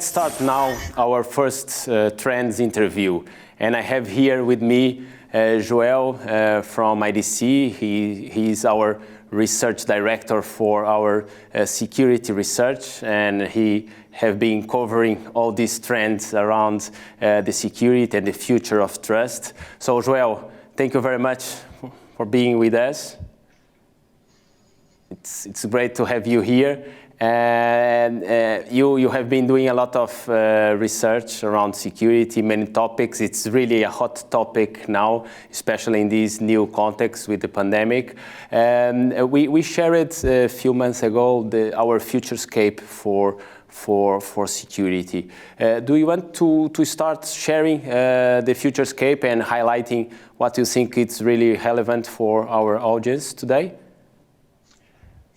let's start now our first trends interview. And I have here with me Joel from IDC. He is our research director for our security research, and he have been covering all these trends around the security and the future of trust. So Joel, thank you very much for being with us. It's great to have you here. And you have been doing a lot of research around security, many topics. It's really a hot topic now, especially in this new context with the pandemic. We shared a few months ago our futurescape for security. Do you want to start sharing the futurescape and highlighting what you think is really relevant for our audience today?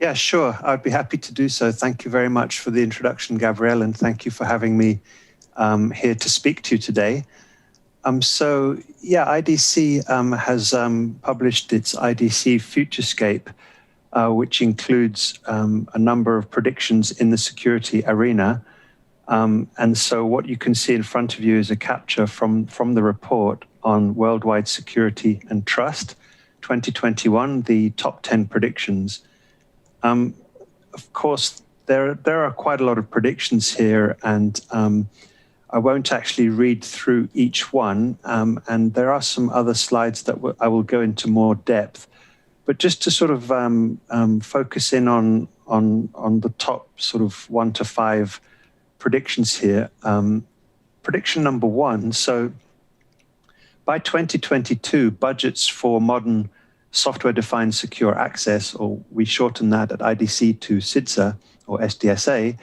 Yeah, sure. I'd be happy to do so. Thank you very much for the introduction, Gabriel, and thank you for having me here to speak to you today. IDC has published its IDC Futurescape, which includes a number of predictions in the security arena. And so what you can see in front of you is a capture from the report on worldwide security and trust, 2021, the top 10 predictions. Of course, there are quite a lot of predictions here, and I won't actually read through each one. And there are some other slides that I will go into more depth. But just to sort of focus in on the top sort of 1 to 5 predictions here. Prediction number 1. So by 2022, budgets for modern software-defined secure access, or we shorten that at IDC to SIDSA or SDSA,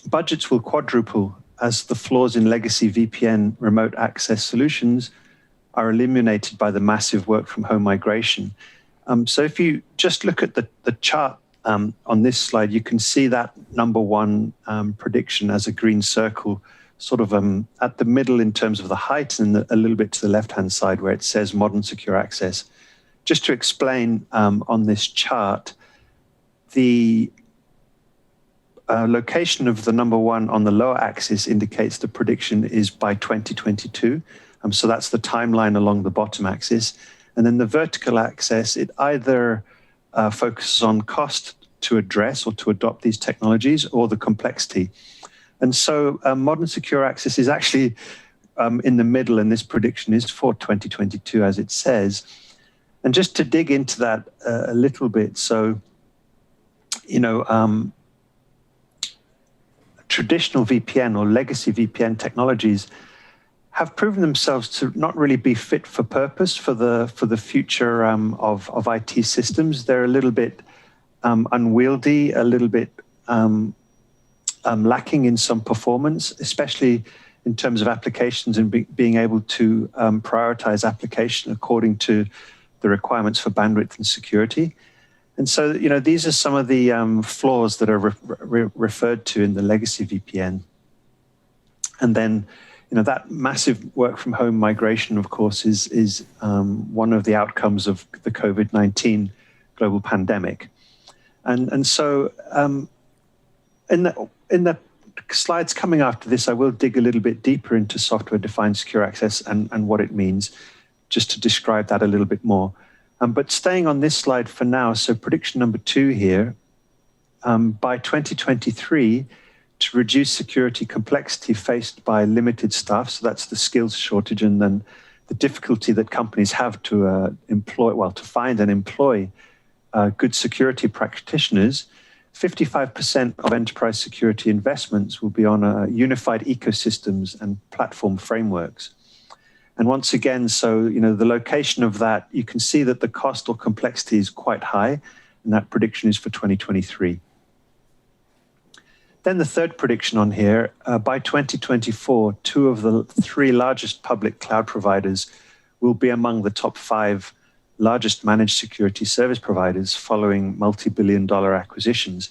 budgets will quadruple as the flaws in legacy VPN remote access solutions are eliminated by the massive work-from-home migration. So if you just look at the chart on this slide, you can see that number 1 prediction as a green circle, sort of at the middle in terms of the height, and a little bit to the left-hand side where it says modern secure access. Just to explain on this chart, the location of the number 1 on the lower axis indicates the prediction is by 2022. So that's the timeline along the bottom axis. And then the vertical axis, it either focuses on cost to address or to adopt these technologies or the complexity. And so modern secure access is actually in the middle, and this prediction is for 2022, as it says. And just to dig into that a little bit, so, traditional VPN or legacy VPN technologies have proven themselves to not really be fit for purpose for the future of IT systems. They're a little bit unwieldy, a little bit lacking in some performance, especially in terms of applications and being able to prioritize application according to the requirements for bandwidth and security. And so, these are some of the flaws that are referred to in the legacy VPN. And then, that massive work-from-home migration, of course, is one of the outcomes of the COVID-19 global pandemic. And so, in the slides coming after this, I will dig a little bit deeper into software-defined secure access and what it means, just to describe that a little bit more. But staying on this slide for now, so prediction number 2 here, by 2023, to reduce security complexity faced by limited staff, so that's the skills shortage and then the difficulty that companies have to to find and employ good security practitioners, 55% of enterprise security investments will be on unified ecosystems and platform frameworks. And once again, so, the location of that, you can see that the cost or complexity is quite high, and that prediction is for 2023. Then the third prediction on here, by 2024, 2 of the 3 largest public cloud providers will be among the top 5 largest managed security service providers following multi-billion-dollar acquisitions.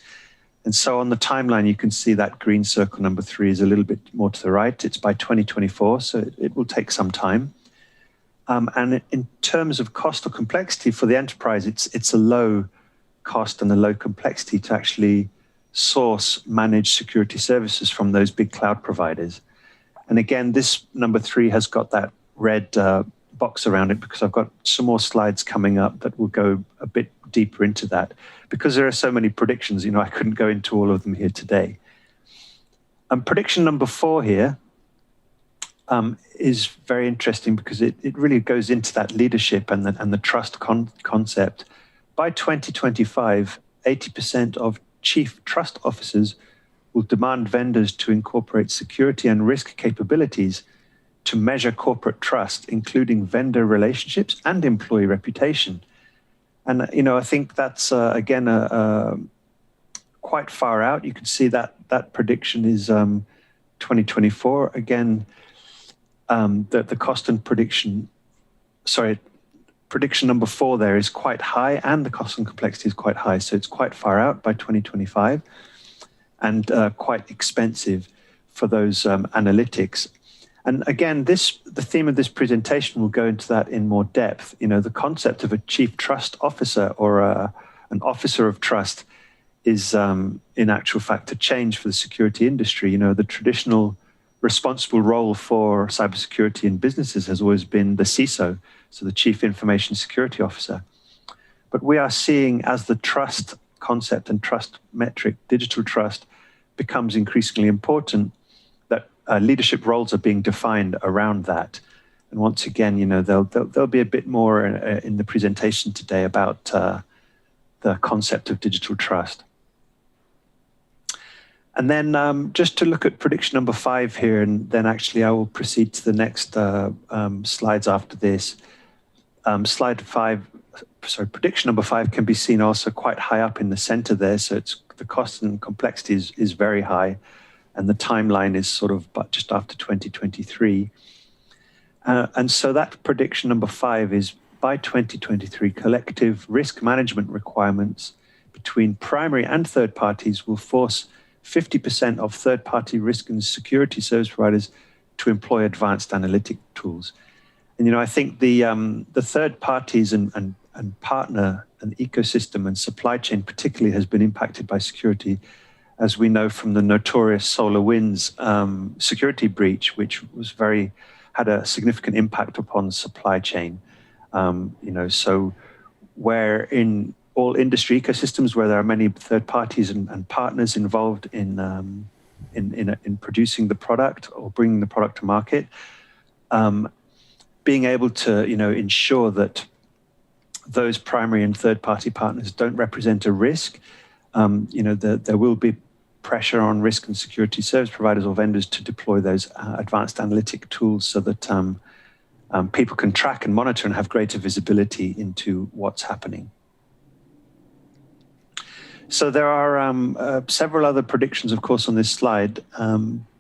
And so on the timeline, you can see that green circle number 3 is a little bit more to the right. It's by 2024, so it will take some time. And in terms of cost or complexity for the enterprise, it's a low cost and a low complexity to actually source managed security services from those big cloud providers. And again, this number 3 has got that red box around it because I've got some more slides coming up that will go a bit deeper into that. Because there are so many predictions, I couldn't go into all of them here today. Prediction number 4 here is very interesting because it really goes into that leadership and the trust concept. By 2025, 80% of chief trust officers will demand vendors to incorporate security and risk capabilities to measure corporate trust, including vendor relationships and employee reputation. And, I think that's, again, quite far out. You can see that prediction is 2024. Again, the cost and prediction number 4 there is quite high, and the cost and complexity is quite high. So it's quite far out by 2025 and quite expensive for those analytics. And again, the theme of this presentation will go into that in more depth. The concept of a chief trust officer or an officer of trust is in actual fact a change for the security industry. The traditional responsible role for cybersecurity in businesses has always been the CISO, so the Chief Information Security Officer. But we are seeing, as the trust concept and trust metric, digital trust, becomes increasingly important, that leadership roles are being defined around that. And once again, there'll be a bit more in the presentation today about the concept of digital trust. And then just to look at prediction number 5 here, and then actually I will proceed to the next slides after this. Prediction number 5 can be seen also quite high up in the center there. So the cost and complexity is very high, and the timeline is sort of just after 2023. And so that prediction number 5 is by 2023, collective risk management requirements between primary and third parties will force 50% of third-party risk and security service providers to employ advanced analytic tools. And I think the third parties and partner and ecosystem and supply chain particularly has been impacted by security, as we know from the notorious SolarWinds security breach, which had a significant impact upon supply chain. So where in all industry ecosystems where there are many third parties and partners involved in producing the product or bringing the product to market, being able to ensure that those primary and third party partners don't represent a risk. There will be pressure on risk and security service providers or vendors to deploy those advanced analytic tools so that people can track and monitor and have greater visibility into what's happening. So there are several other predictions, of course, on this slide,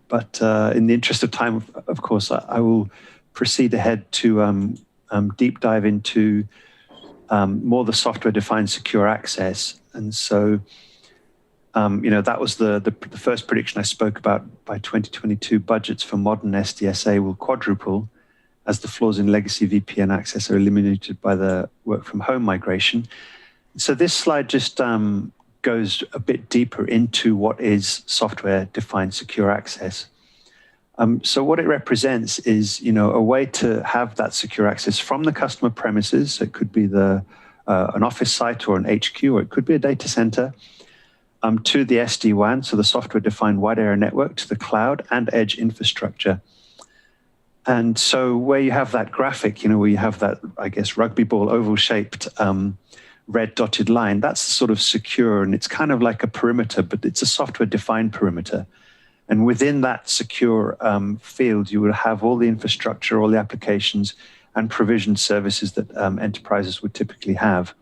but in the interest of time, of course, I will proceed ahead to deep dive into more the software-defined secure access. And so, that was the first prediction I spoke about. By 2022, budgets for modern SDSA will quadruple as the flaws in legacy VPN access are eliminated by the work-from-home migration. So this slide just goes a bit deeper into what is software-defined secure access. So what it represents is, a way to have that secure access from the customer premises. So it could be an office site or an HQ, or it could be a data center, to the SD-WAN, so the software-defined wide area network, to the cloud and edge infrastructure. And so where you have that graphic, where you have that, I guess, rugby ball oval-shaped red dotted line, that's sort of secure, and it's kind of like a perimeter, but it's a software-defined perimeter. And within that secure field, you will have all the infrastructure, all the applications, and provisioned services that enterprises would typically have.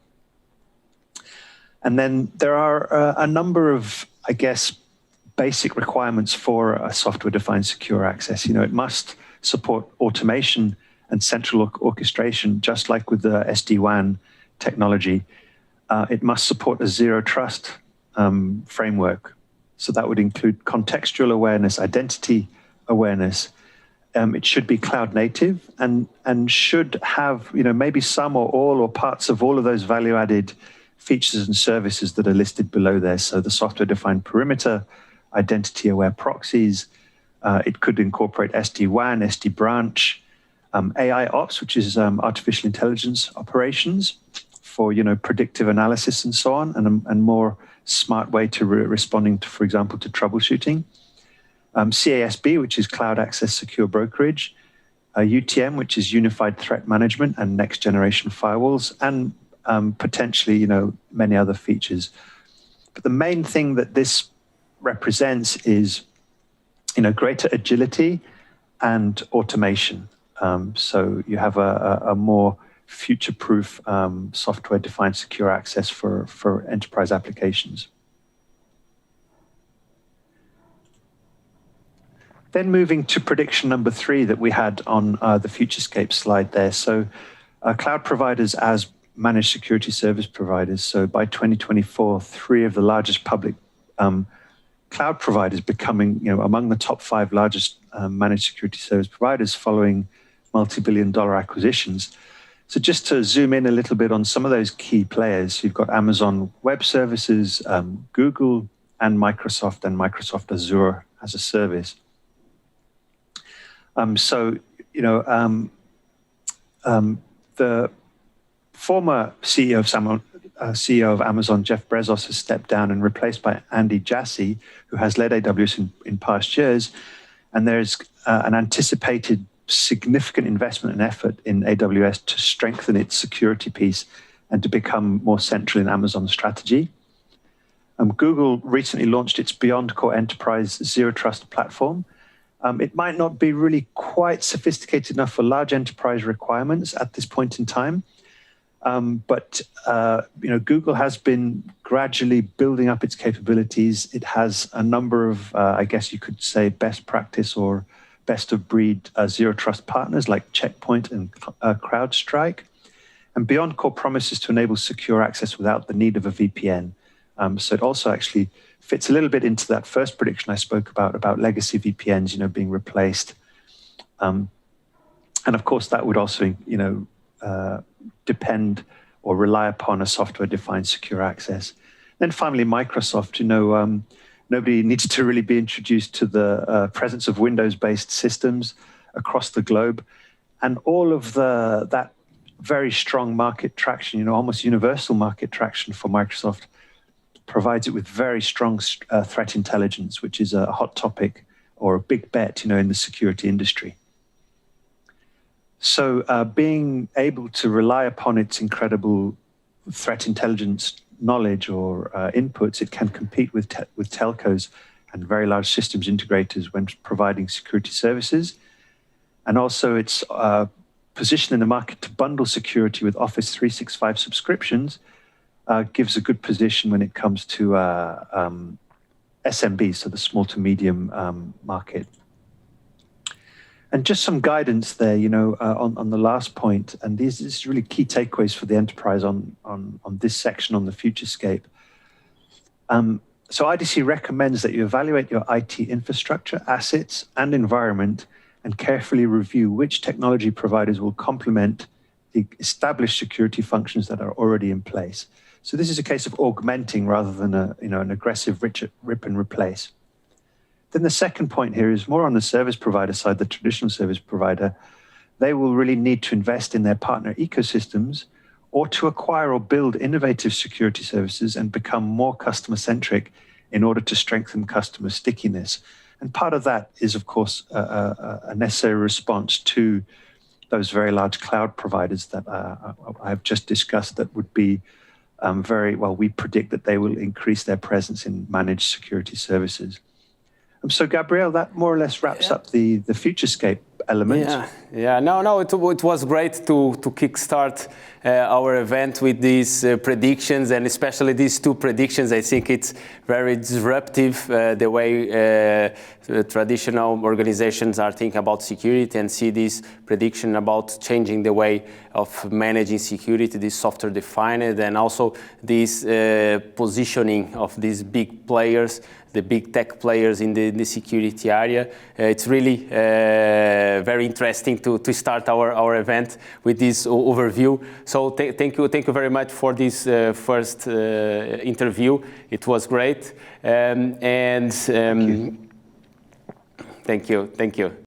And then there are a number of, I guess, basic requirements for a software-defined secure access. It must support automation and central orchestration, just like with the SD-WAN technology. It must support a zero trust framework. So that would include contextual awareness, identity awareness. It should be cloud native and should have, maybe some or all or parts of all of those value-added features and services that are listed below there. So the software-defined perimeter, identity-aware proxies. It could incorporate SD-WAN, SD-branch, AI ops, which is artificial intelligence operations for predictive analysis and so on, and more smart way to responding to, for example, to troubleshooting. CASB, which is cloud access secure brokerage. UTM, which is unified threat management and next generation firewalls, and potentially many other features. But the main thing that this represents is greater agility and automation. So you have a more future-proof software-defined secure access for enterprise applications. Then moving to prediction number 3 that we had on the Futurescape slide there. So cloud providers as managed security service providers. So by 2024, 3 of the largest public cloud providers becoming among the top 5 largest managed security service providers following multi-billion-dollar acquisitions. So just to zoom in a little bit on some of those key players, you've got Amazon Web Services, Google, and Microsoft Azure as a service. The former CEO of Amazon, Jeff Bezos, has stepped down and replaced by Andy Jassy, who has led AWS in past years. And there's an anticipated significant investment and effort in AWS to strengthen its security piece and to become more central in Amazon's strategy. Google recently launched its Beyond Core Enterprise Zero Trust platform. It might not be really quite sophisticated enough for large enterprise requirements at this point in time. But Google has been gradually building up its capabilities. It has a number of, I guess you could say, best practice or best of breed zero trust partners like Checkpoint and CrowdStrike. And Beyond Core promises to enable secure access without the need of a VPN. So it also actually fits a little bit into that first prediction I spoke about legacy VPNs, being replaced. And of course, that would also, depend or rely upon a software-defined secure access. Then finally, Microsoft, nobody needs to really be introduced to the presence of Windows-based systems across the globe. And all of that very strong market traction, almost universal market traction for Microsoft, provides it with very strong threat intelligence, which is a hot topic or a big bet, in the security industry. So being able to rely upon its incredible threat intelligence knowledge or inputs, it can compete with telcos and very large systems integrators when providing security services. And also its position in the market to bundle security with Office 365 subscriptions gives a good position when it comes to SMB, so the small to medium market. And just some guidance there, on the last point, and these is really key takeaways for the enterprise on this section on the Futurescape. So IDC recommends that you evaluate your IT infrastructure, assets, and environment, and carefully review which technology providers will complement the established security functions that are already in place. So this is a case of augmenting rather than an aggressive rip and replace. Then the second point here is more on the service provider side, the traditional service provider. They will really need to invest in their partner ecosystems or to acquire or build innovative security services and become more customer-centric in order to strengthen customer stickiness. And part of that is, of course, a necessary response to those very large cloud providers that I've just discussed that would be we predict that they will increase their presence in managed security services. So, Gabriel, that more or less wraps up the Futurescape element. It was great to kickstart our event with these predictions, and especially these 2 predictions. I think it's very disruptive the way traditional organizations are thinking about security and see this prediction about changing the way of managing security, this software defined, and also this positioning of these big players, the big tech players in the security area. It's really very interesting to start our event with this overview. So thank you very much for this first interview. It was great. Thank you.